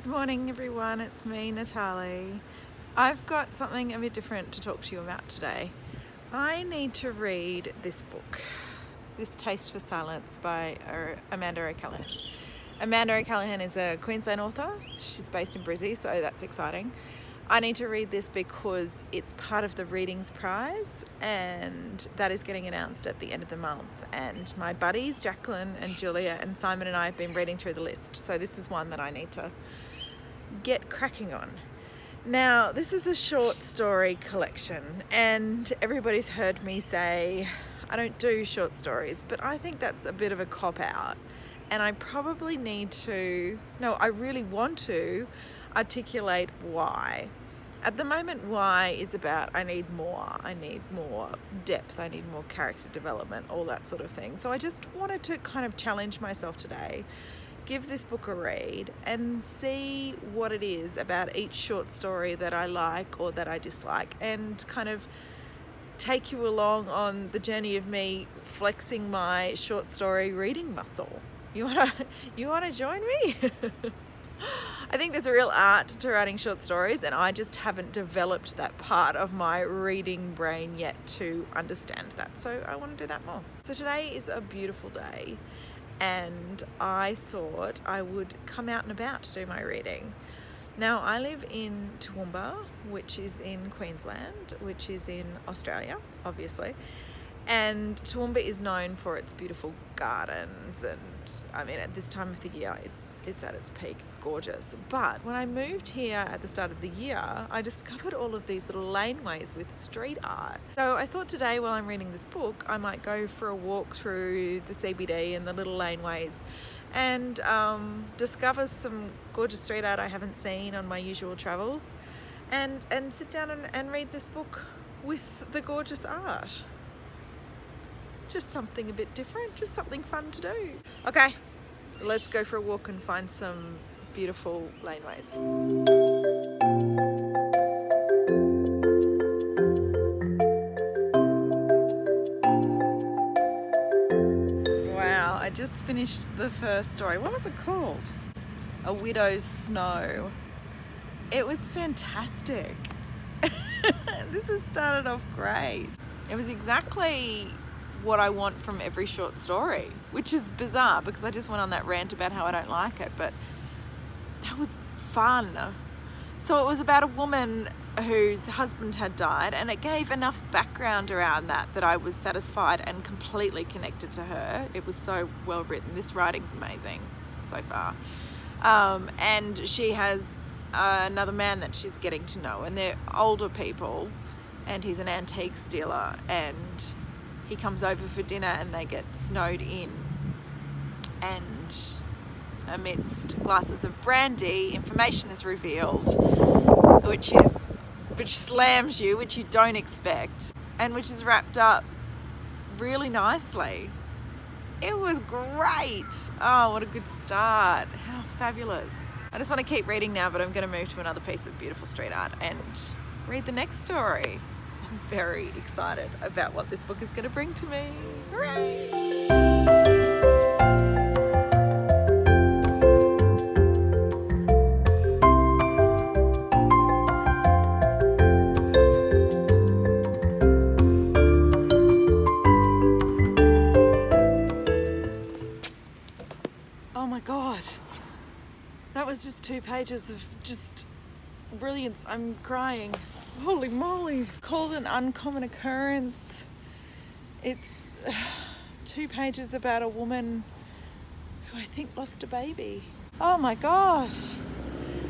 morning everyone, it's me, Natalie. I've got something a bit different to talk to you about today. I need to read this book, This Taste for Silence by Amanda O'Callaghan. Amanda O'Callaghan is a Queensland author. She's based in Brizzy, so that's exciting. I need to read this because it's part of the Readings Prize, and that is getting announced at the end of the month. And my buddies, Jacqueline and Julia and Simon and I have been reading through the list. So this is one that I need to get cracking on. Now, this is a short story collection, and everybody's heard me say I don't do short stories, but I think that's a bit of a cop-out. And I probably need to, I really want to articulate why. At the moment, why is about I need more depth, I need more character development, all that sort of thing. So I just wanted to kind of challenge myself today, give this book a read and see what it is about each short story that I like or that I dislike, and kind of take you along on the journey of me flexing my short story reading muscle. You wanna join me? I think there's a real art to writing short stories, and I just haven't developed that part of my reading brain yet to understand that. So I want to do that more. So today is a beautiful day, and I thought I would come out and about to do my reading. Now, I live in Toowoomba, which is in Queensland, which is in Australia, obviously. And Toowoomba is known for its beautiful gardens, and I mean, at this time of the year, it's at its peak, it's gorgeous. But when I moved here at the start of the year, I discovered all of these little laneways with street art. So I thought today, while I'm reading this book, I might go for a walk through the CBD and the little laneways and discover some gorgeous street art I haven't seen on my usual travels, and sit down and read this book with the gorgeous art. Just something a bit different, just something fun to do. Okay, let's go for a walk and find some beautiful laneways. Wow, I just finished the first story. What was it called? A Widow's Snow. It was fantastic. This has started off great. It was exactly what I want from every short story, which is bizarre because I just went on that rant about how I don't like it, but that was fun. So it was about a woman whose husband had died, and it gave enough background around that I was satisfied and completely connected to her. It was so well written. This writing's amazing so far. And she has another man that she's getting to know, and they're older people, and he's an antiques dealer, and he comes over for dinner and they get snowed in, and amidst glasses of brandy, information is revealed which slams you, which you don't expect, and which is wrapped up really nicely. It was great. Oh, what a good start. How fabulous. I just want to keep reading now, but I'm going to move to another piece of beautiful street art and read the next story. I'm very excited about what this book is going to bring to me. Hooray! Oh my God. That was just 2 pages of just brilliance. I'm crying. Holy moly. Called An Uncommon Occurrence. It's 2 pages about a woman who I think lost a baby. Oh my gosh.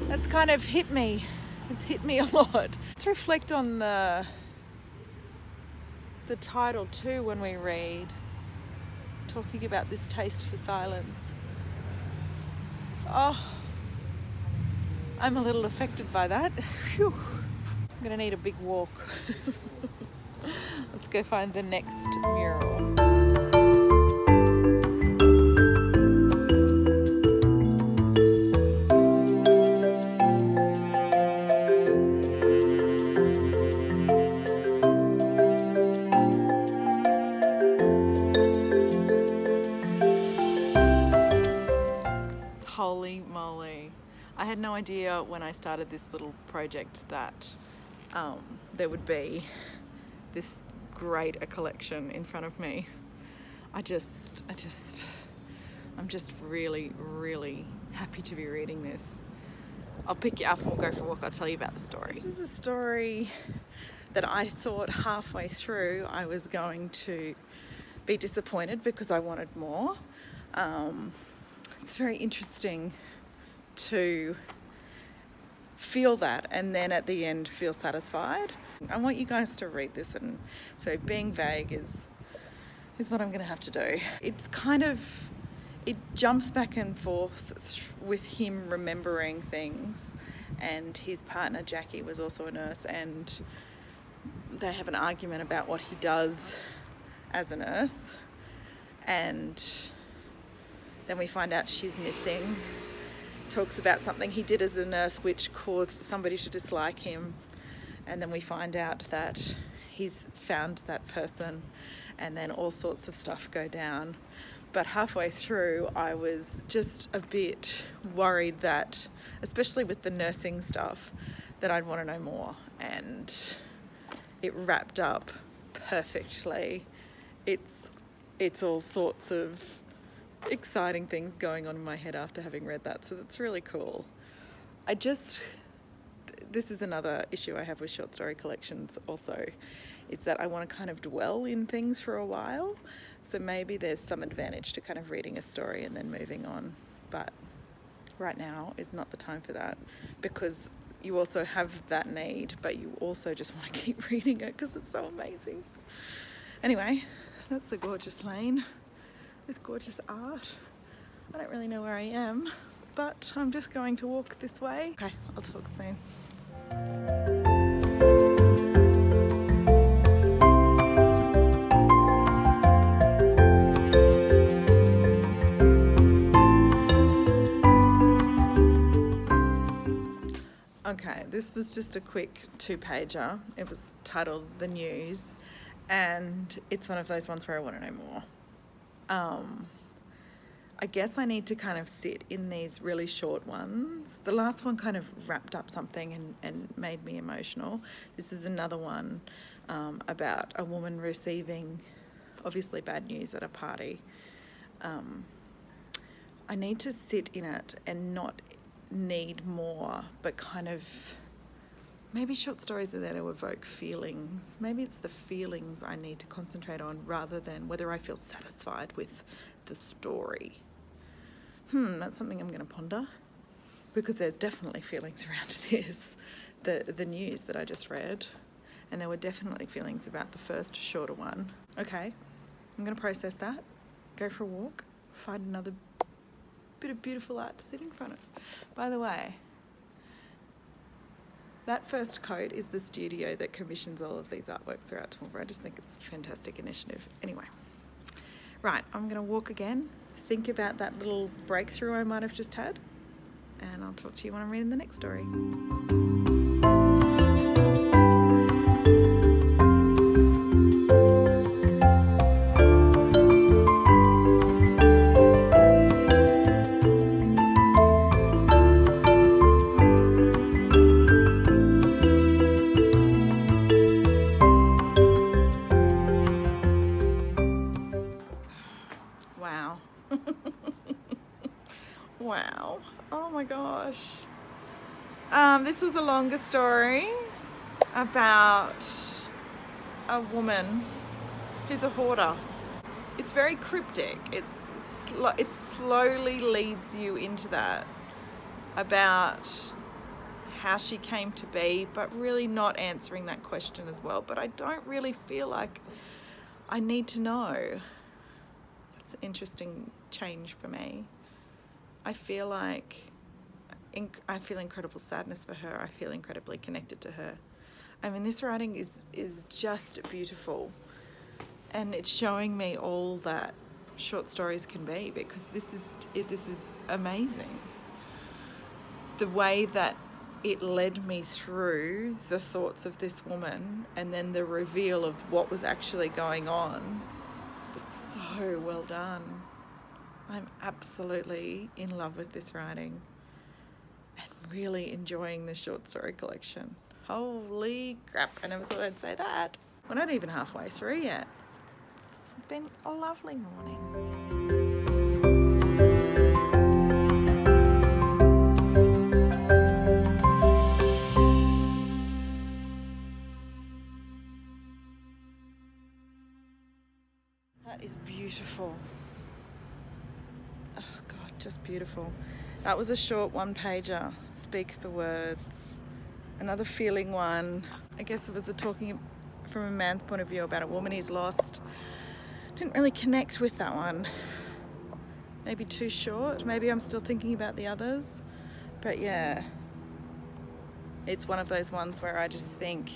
That's kind of hit me. It's hit me a lot. Let's reflect on the title too when we read, talking about this taste for silence. Oh, I'm a little affected by that. Whew. I'm gonna need a big walk. Let's go find the next mural. idea when I started this little project that there would be this great a collection in front of me. I'm just really, really happy to be reading this. I'll pick you up and we'll go for a walk. I'll tell you about the story. This is a story that I thought halfway through I was going to be disappointed because I wanted more. It's very interesting to feel that and then at the end feel satisfied. I want you guys to read this, and so being vague is what I'm going to have to do. It's kind of, it jumps back and forth with him remembering things, and his partner Jackie was also a nurse, and they have an argument about what he does as a nurse, and then we find out she's missing. Talks about something he did as a nurse which caused somebody to dislike him, and then we find out that he's found that person, and then all sorts of stuff go down. But halfway through I was just a bit worried that, especially with the nursing stuff, that I'd want to know more, and it wrapped up perfectly. It's all sorts of exciting things going on in my head after having read that, so that's really cool. This is another issue I have with short story collections also, is that I want to kind of dwell in things for a while, so maybe there's some advantage to kind of reading a story and then moving on, but right now is not the time for that, because you also have that need, but you also just want to keep reading it because it's so amazing. Anyway, that's a gorgeous lane with gorgeous art. I don't really know where I am, but I'm just going to walk this way. Okay, I'll talk soon. Okay, this was just a quick 2-pager. It was titled The News, and it's one of those ones where I want to know more. I guess I need to kind of sit in these really short ones. The last one kind of wrapped up something and made me emotional. This is another one about a woman receiving obviously bad news at a party. I need to sit in it and not need more, but kind of, maybe short stories are there to evoke feelings. Maybe it's the feelings I need to concentrate on rather than whether I feel satisfied with the story. That's something I'm going to ponder, because there's definitely feelings around this, the news that I just read, and there were definitely feelings about the first shorter one. Okay, I'm going to process that, go for a walk, find another bit of beautiful art to sit in front of. By the way, that first coat is the studio that commissions all of these artworks throughout Toowoomba. I just think it's a fantastic initiative. Anyway, right, I'm going to walk again, think about that little breakthrough I might have just had, and I'll talk to you when I'm reading the next story. Wow. Oh my gosh. This was a longer story about a woman who's a hoarder. It's very cryptic. It slowly leads you into that, about how she came to be, but really not answering that question as well. But I don't really feel like I need to know. That's an interesting change for me. I feel incredible sadness for her. I feel incredibly connected to her. I mean, this writing is just beautiful, and it's showing me all that short stories can be, because this is amazing. The way that it led me through the thoughts of this woman, and then the reveal of what was actually going on, was so well done. I'm absolutely in love with this writing, and really enjoying this short story collection. Holy crap, I never thought I'd say that. We're not even halfway through yet. It's been a lovely morning. That is beautiful. Oh God, just beautiful. That was a short one-pager. Speak the words. Another feeling one. I guess it was a talking from a man's point of view about a woman he's lost. Didn't really connect with that one. Maybe too short. Maybe I'm still thinking about the others. But yeah, it's one of those ones where I just think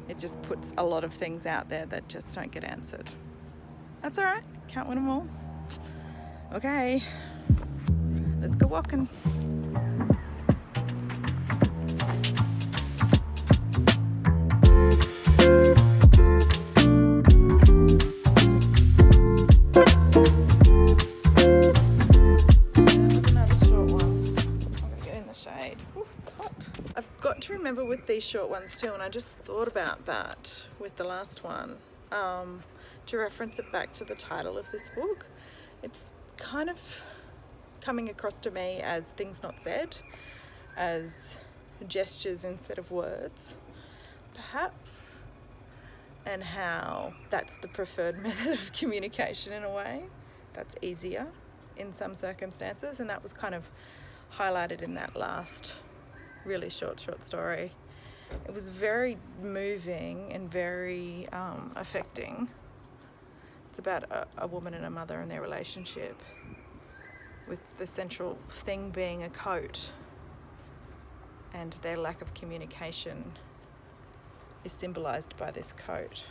it just puts a lot of things out there that just don't get answered. That's all right. Can't win them all. Okay, let's go walking. To remember with these short ones too, and I just thought about that with the last one, to reference it back to the title of this book. It's kind of coming across to me as things not said, as gestures instead of words, perhaps, and how that's the preferred method of communication in a way. That's easier in some circumstances, and that was kind of highlighted in that last really short story. It was very moving and very affecting. It's about a woman and a mother and their relationship, with the central thing being a coat, and their lack of communication is symbolized by this coat.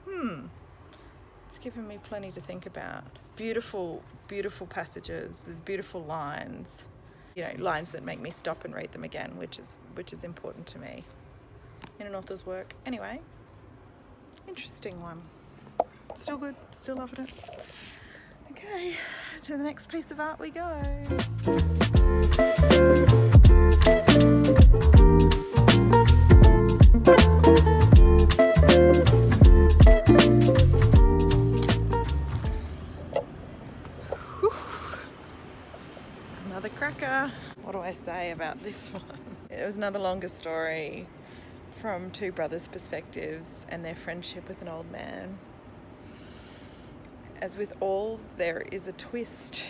It's given me plenty to think about. Beautiful, beautiful passages. There's beautiful lines. You know, lines that make me stop and read them again, which is important to me in an author's work. Anyway, interesting one. Still good, still loving it. Okay, to the next piece of art we go. Another cracker. What do I say about this one? It was another longer story from two brothers' perspectives and their friendship with an old man. As with all, there is a twist,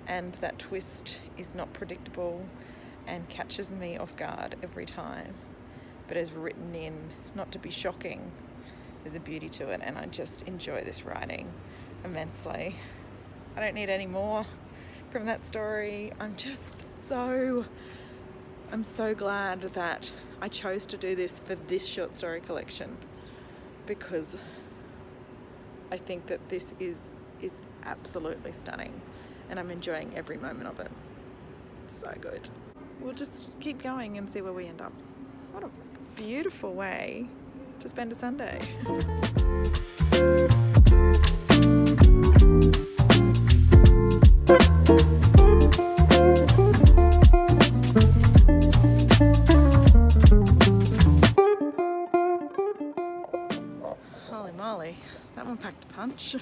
and that twist is not predictable and catches me off guard every time, but is written in not to be shocking. There's a beauty to it, and I just enjoy this writing immensely. I don't need any more from that story. I'm so glad that I chose to do this for this short story collection, because I think that this is absolutely stunning, and I'm enjoying every moment of it. So good. We'll just keep going and see where we end up. What a beautiful way to spend a Sunday. Holy moly, that one packed a punch.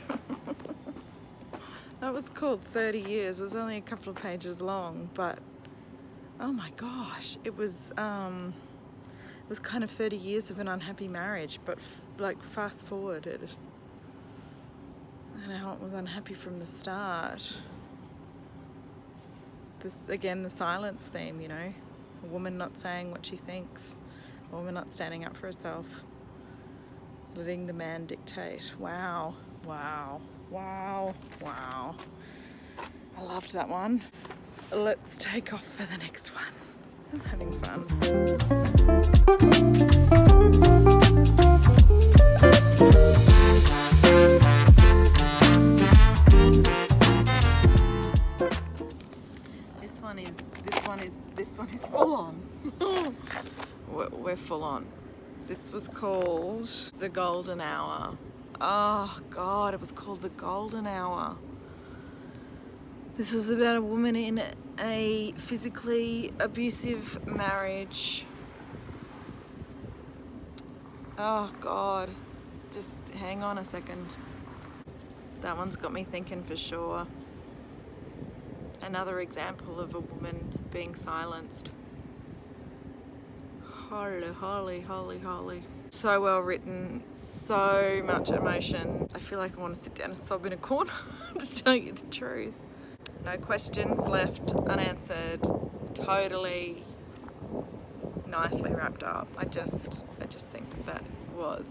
That was called 30 Years. It was only a couple of pages long, but oh my gosh, it was kind of 30 years of an unhappy marriage, but like fast forwarded, and how it was unhappy from the start. This, again, the silence theme, you know, a woman not saying what she thinks, a woman not standing up for herself, letting the man dictate. Wow, wow, wow, wow. I loved that one. Let's take off for the next one. I'm having fun. This one is full on. We're full on. This was called The Golden Hour. Oh God, it was called The Golden Hour. This was about a woman in a physically abusive marriage. Oh God, just hang on a second. That one's got me thinking for sure. Another example of a woman being silenced. Holy. So well written, so much emotion. I feel like I want to sit down and sob in a corner to tell you the truth. No questions left unanswered. Totally nicely wrapped up. I just think that was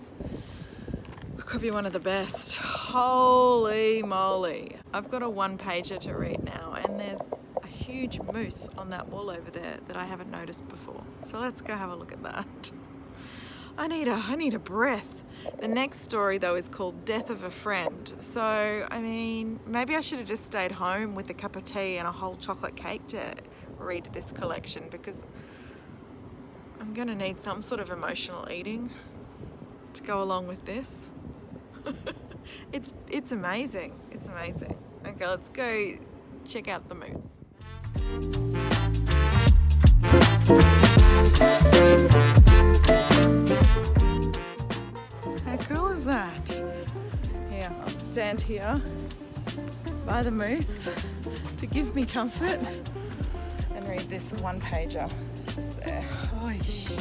could be one of the best. Holy moly. I've got a one-pager to read now, and there's a huge moose on that wall over there that I haven't noticed before. So let's go have a look at that. I need a breath. The next story though is called Death of a Friend. So, I mean, maybe I should have just stayed home with a cup of tea and a whole chocolate cake to read this collection, because I'm gonna need some sort of emotional eating to go along with this. It's amazing. It's amazing. Okay, let's go check out the moose. How cool is that? Here, I'll stand here by the moose to give me comfort and read this one pager. It's just there. Oish.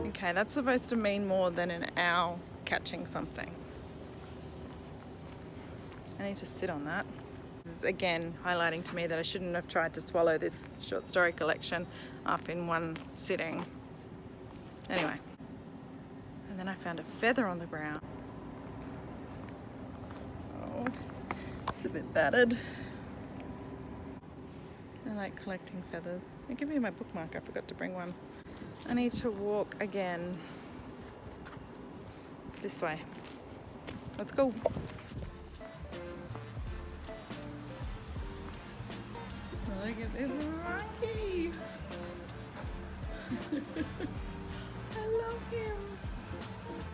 Okay, that's supposed to mean more than an owl catching something. I need to sit on that. This is again highlighting to me that I shouldn't have tried to swallow this short story collection up in one sitting. Anyway, and then I found a feather on the ground. Oh, it's a bit battered. I like collecting feathers. Give me my bookmark, I forgot to bring one. I need to walk again. This way. Let's go. Look at this monkey. I love him.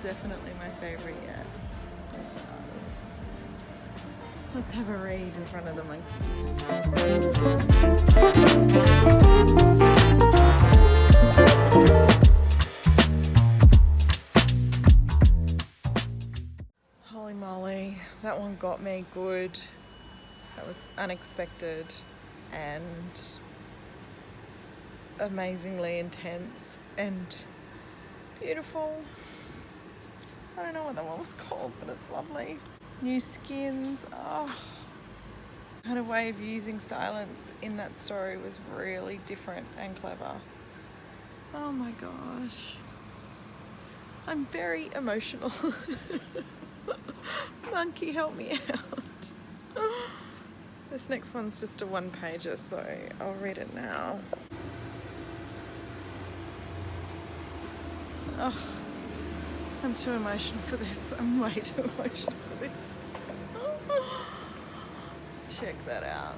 Definitely my favorite yet. Let's have a read in front of the Holy moly, that one got me good. That was unexpected and amazingly intense and beautiful. I don't know what that one was called, but it's lovely. New skins. Oh, had a way of using silence in that story was really different and clever. Oh my gosh. I'm very emotional. Monkey, help me out. This next one's just a one-pager, so I'll read it now. Oh, I'm too emotional for this. I'm way too emotional for this. Check that out.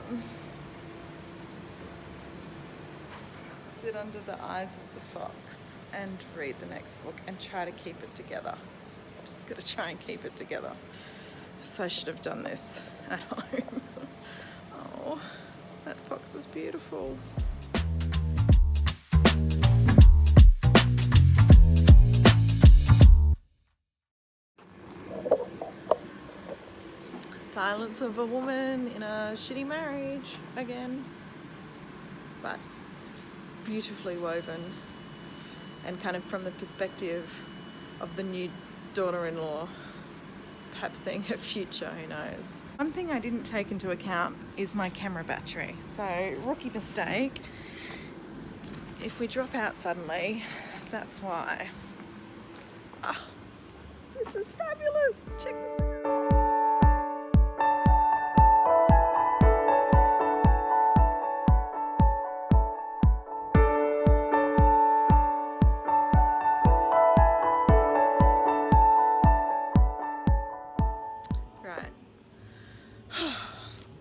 Sit under the eyes of the fox and read the next book and try to keep it together. I'm just gonna try and keep it together. So I should have done this at home. Oh, that fox is beautiful. Silence of a woman in a shitty marriage again, but beautifully woven and kind of from the perspective of the new daughter-in-law, perhaps seeing her future, who knows. One thing I didn't take into account is my camera battery, so rookie mistake. If we drop out suddenly, that's why. Oh, this is fabulous. Check this out.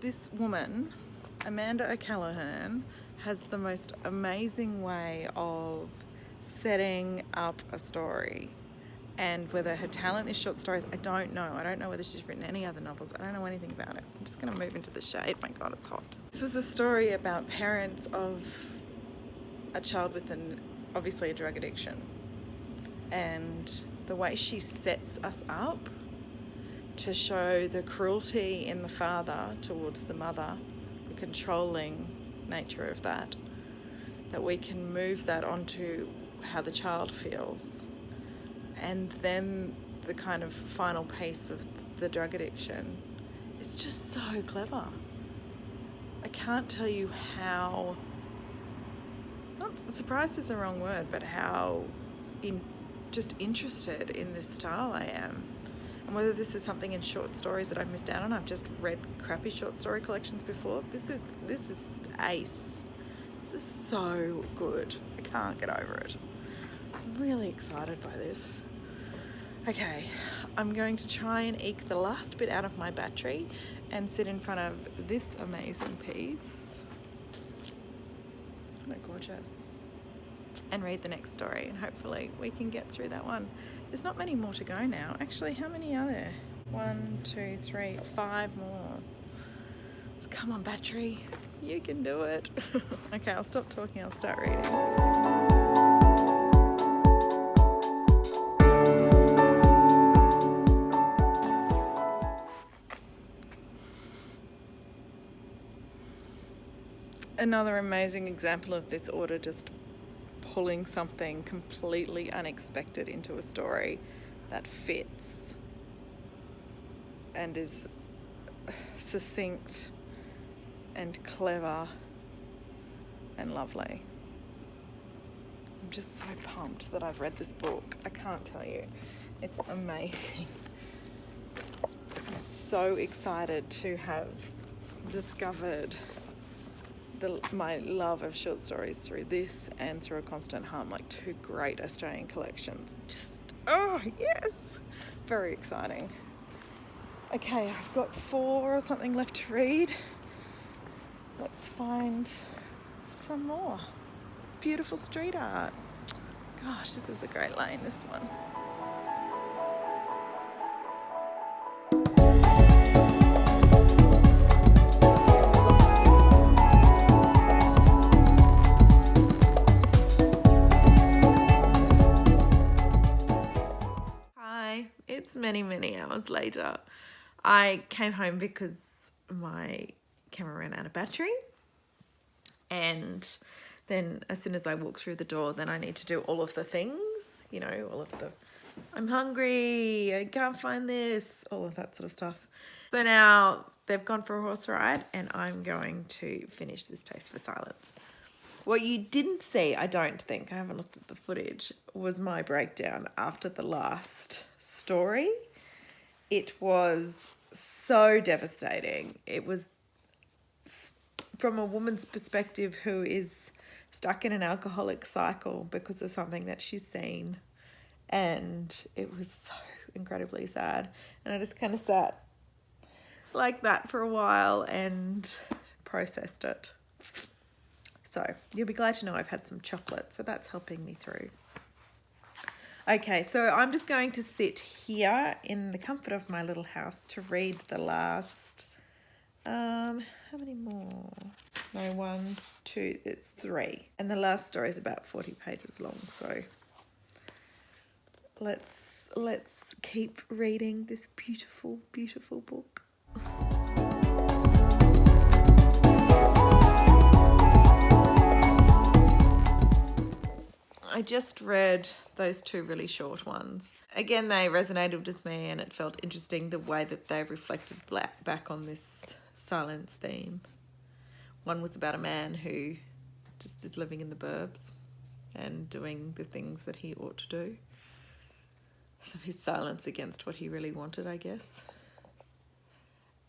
This woman, Amanda O'Callaghan, has the most amazing way of setting up a story And whether her talent is short stories, I don't know. I don't know whether she's written any other novels. I don't know anything about it. I'm just going to move into the shade. My God, it's hot. This was a story about parents of a child with obviously a drug addiction. And the way she sets us up to show the cruelty in the father towards the mother, the controlling nature of that we can move that onto how the child feels. And then the kind of final piece of the drug addiction. It's just so clever. I can't tell you how, not surprised is the wrong word, but how just interested in this style I am. And whether this is something in short stories that I've missed out on. I've just read crappy short story collections before. This is ace. This is so good. I can't get over it. I'm really excited by this. Okay, I'm going to try and eke the last bit out of my battery and sit in front of this amazing piece. Isn't it gorgeous? And read the next story, and hopefully we can get through that one. There's not many more to go now. Actually, how many are there? 1, 2, 3, 5 more. Come on, battery. You can do it. Okay, I'll stop talking. I'll start reading. Another amazing example of this order, just pulling something completely unexpected into a story that fits and is succinct and clever and lovely. I'm just so pumped that I've read this book. I can't tell you. It's amazing. I'm so excited to have discovered my love of short stories through this and through A Constant Hum, like two great Australian collections. Just, oh yes, very exciting. Okay, I've got 4 or something left to read. Let's find some more. Beautiful street art. Gosh, this is a great lane, this one. It's many hours later. I came home because my camera ran out of battery, and then as soon as I walk through the door, then I need to do all of the things, you know, all of the I'm hungry, I can't find this, all of that sort of stuff. So now they've gone for a horse ride and I'm going to finish this Taste for Silence. What you didn't see, I don't think, I haven't looked at the footage, was my breakdown after the last story. It was so devastating. It was from a woman's perspective who is stuck in an alcoholic cycle because of something that she's seen. And it was so incredibly sad. And I just kind of sat like that for a while and processed it. So you'll be glad to know I've had some chocolate, so that's helping me through. Okay, so I'm just going to sit here in the comfort of my little house to read the last, how many more? No, 1, 2, it's 3. And the last story is about 40 pages long, so let's keep reading this beautiful, beautiful book. I just read those 2 really short ones. Again, they resonated with me and it felt interesting the way that they reflected back on this silence theme. One was about a man who just is living in the burbs and doing the things that he ought to do. So his silence against what he really wanted, I guess.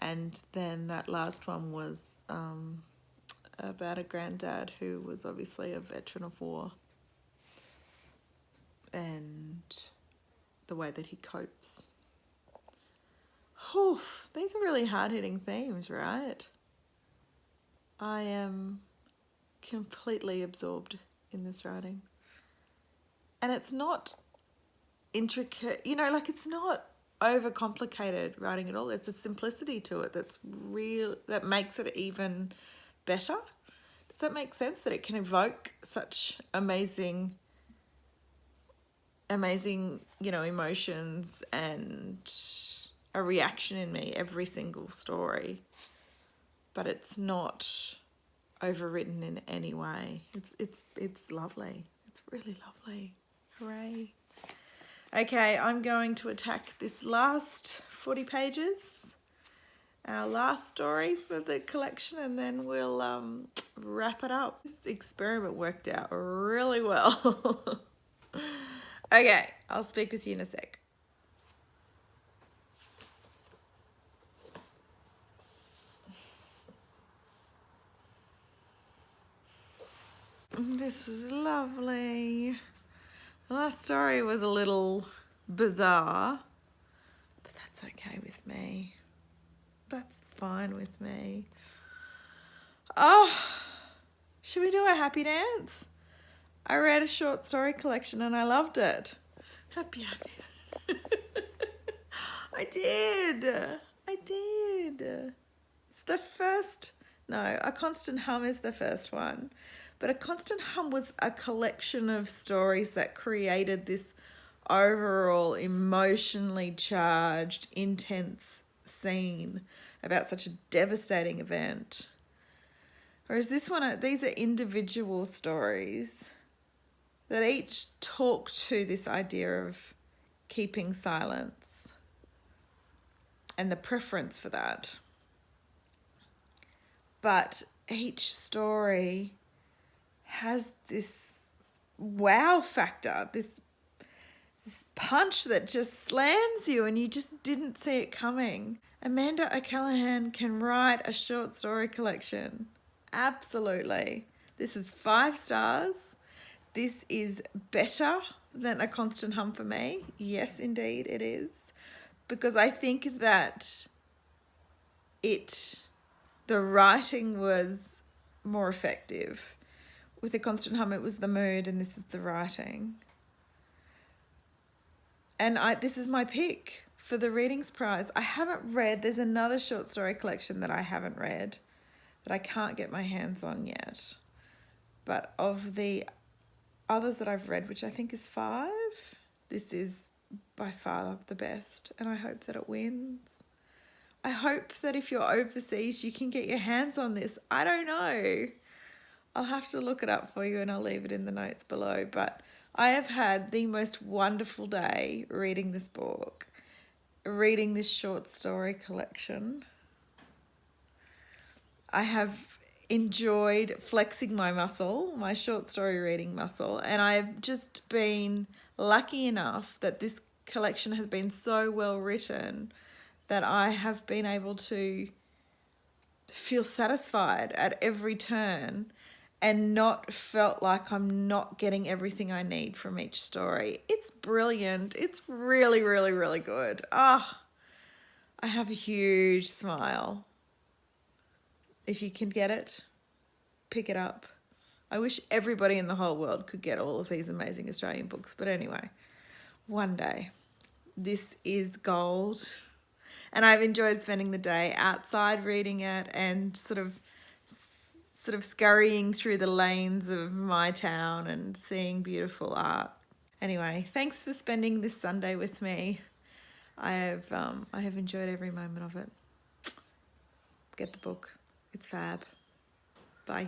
And then that last one was about a granddad who was obviously a veteran of war. And the way that he copes. Oof, these are really hard-hitting themes, right? I am completely absorbed in this writing. And it's not intricate, you know, like it's not overcomplicated writing at all. It's a simplicity to it that's real, that makes it even better. Does that make sense? That it can evoke such amazing, you know, emotions and a reaction in me every single story, but it's not overwritten in any way. It's lovely. It's really lovely. Hooray. Okay, I'm going to attack this last 40 pages, our last story for the collection, and then we'll wrap it up. This experiment worked out really well. Okay, I'll speak with you in a sec. This was lovely. The last story was a little bizarre, but that's okay with me. That's fine with me. Oh, should we do a happy dance? I read a short story collection and I loved it. Happy. I did. It's the first, no, A Constant Hum is the first one. But A Constant Hum was a collection of stories that created this overall emotionally charged, intense scene about such a devastating event. Whereas this one, these are individual stories that each talk to this idea of keeping silence and the preference for that. But each story has this wow factor, this punch that just slams you and you just didn't see it coming. Amanda O'Callaghan can write a short story collection. Absolutely. This is 5 stars. This is better than A Constant Hum for me. Yes, indeed it is. Because I think that the writing was more effective. With A Constant Hum, it was the mood, and this is the writing. And this is my pick for the Readings Prize. I haven't read, there's another short story collection that I haven't read that I can't get my hands on yet. But of the others that I've read, which I think is 5, this is by far the best, and I hope that it wins. I hope that if you're overseas, you can get your hands on this. I don't know. I'll have to look it up for you and I'll leave it in the notes below. But I have had the most wonderful day reading this book, reading this short story collection. I have enjoyed flexing my muscle, my short story reading muscle, and I've just been lucky enough that this collection has been so well written that I have been able to feel satisfied at every turn and not felt like I'm not getting everything I need from each story. It's brilliant. It's really, really, really good. I have a huge smile. If you can get it, pick it up. I wish everybody in the whole world could get all of these amazing Australian books. But anyway, one day. This is gold. And I've enjoyed spending the day outside reading it and sort of scurrying through the lanes of my town and seeing beautiful art. Anyway, thanks for spending this Sunday with me. I have enjoyed every moment of it. Get the book. It's fab. Bye.